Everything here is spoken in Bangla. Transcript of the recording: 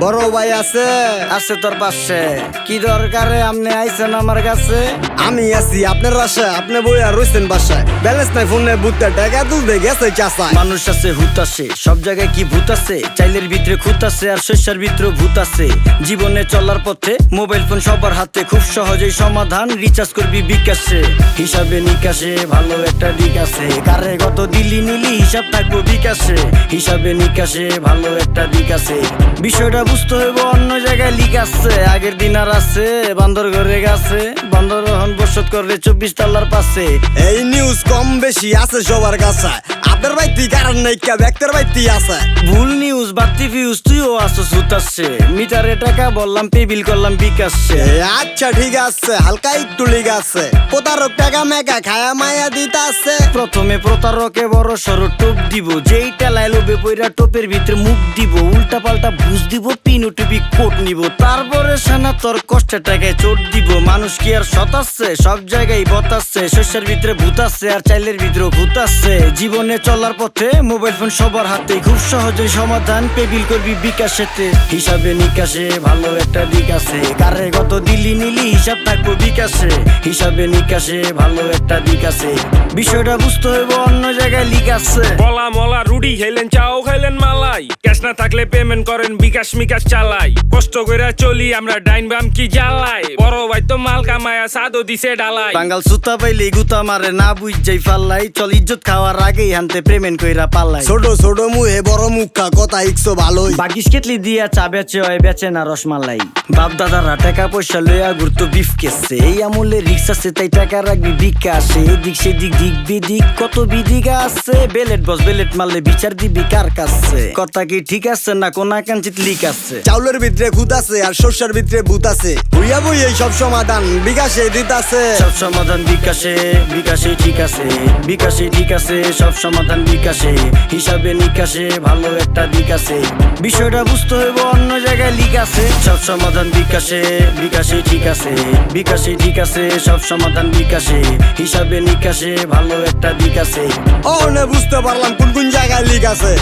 বড় ভাই আছে? আছে তোর পাশে। কি দরকারে আপনি আইছেন আমার কাছে? আমি আছি আপনার বাসায়, আপনি বইয়া রইছেন বাসায়। ব্যালেন্স নাই ফোনে, বুঝতে টাকা তুলতে গেছে চাষায়। মানুষ আছে ভূত আছে, সব জায়গায় কি ভূত আছে? চাইলের ভিতরে খুঁত আছে আর শস্যের ভিতরে ভূত আছে। জীবনে চলার পথে মোবাইল ফোন সবার হাতে, খুব সহজেই সমাধান রিচার্জ করবি বিকাশে। হিসাবে নিকাশে ভালো একটা দিক আছে, কারে কত দিলি নিলি হিসাব থাকবো বিকাশে। হিসাবে নিকাশে ভালো একটা দিক আছে, বিষয়টা বুঝতে হইব অন্য জায়গায় লিক আছে। আগের দিন আর আছে বান্দর ঘরে গেছে, বান্দর হন বসত করে 24 তলার পাশে। এই নিউজ কম বেশি আছে সবার কাছে, আপনার বাইতি কারণ নাই কে ব্যক্তির বাইতি আছে। ভুল নিউজ বাড়তি ভিউজ, তুইও আসো সুত আসছে। মিটারে টাকা বললাম পে বিল করলাম বিকাশে। আচ্ছা ঠিক আছে, হালকা একটু লিক আছে। প্রতারক টাকা মেকা খায়া মায়া দিতে আছে। প্রথমে প্রতারকে বড় সড় টোপ দিব, যেই টেলায় লোভে পইরা টোপের ভিতরে মুখ দিব। উল্টা পাল্টা বুঝ দিব, পিন উঠবি কোট নিব। তারপরে সেনা তোর কষ্টের টাকায় চোট দিব। মানুষ কি আর সৎ আছে? সব জায়গায় বতাচ্ছে। শস্যের ভিতরে ভূত আছে আর চাইলের ভিতরে ভূত আছে। জীবনে চলার পথে মোবাইল ফোন সবার হাতে, খুব সহজেই সমাধান পে বিল করবি বিকাশেতে। হিসাবে নিকাশে ভালো একটা দিক আছে, কারে কত দিলি নিলি হিসাব থাকবো বিকাশে। হিসাবে নিকাশে ভালো একটা দিক আছে, বিষয়টা বুঝতে হইব অন্য জায়গায় লিক আছে। বলা মলা রুডি খাইলেন, চাও খাইলেন মালাই। ক্যাশ না থাকলে পেমেন্ট করেন বিকাশ মিকাশ চালাই। কষ্ট কইরা চলি আমরা ডাইন বাম কি জ্বালাই। বড় ভাই তো মাল কামায়া সাদো দিছে ডালাই। বাঙ্গাল সুতা পাইলে গুতা মারে না বুঝ যাই ফাল্লাই। চল ইজ্জত খাওয়ার আগেই হানতে পেমেন্ট কইরা পাল্লাই। ছোট ছোট মুহে বড় মুখা কথা ইকছো ভালোই। বাগিস কেটলি দিয়া চা বেচে হয়, বেচে না রসমালাই। বাপ দাদারা টাকা পয়সা লইয়া ঘুরতো বিফ কেসে। এই আমলে রিক্স আছে তাই টাকা রাখবি বিকাশে। এদিক সেদিক দিক বিদিক কত বিদিকা আছে। বেলেট বস বেলেট মারলে বিচার দিবি কার কাছে? কথা কি ঠিক আছে না কোন কাঞ্চিত লিক আছে? চাউলের ভিতরে খুদ আছে আর শস্যের ভিতরে ভূত আছে। ভুইয়া বই এই সব সমাধান বিকাশে দিতাছে। সব সমাধান বিকাশে, বিকাশে ঠিক আছে। বিকাশে ঠিক আছে, সব সমাধান বিকাশে। হিসাবে নিকাশে ভালো একটা দিক আছে, বিষয়টা বুঝতে হইব অন্য জায়গায় লিক আছে। সব সমাধান বিকাশে, বিকাশে ঠিক আছে। বিকাশে ঠিক আছে, সব সমাধান বিকাশে। হিসাবে নিকাশে ভালো একটা দিক আছে। বুঝতে পারলাম কোন কোন জায়গায় লিক আছে।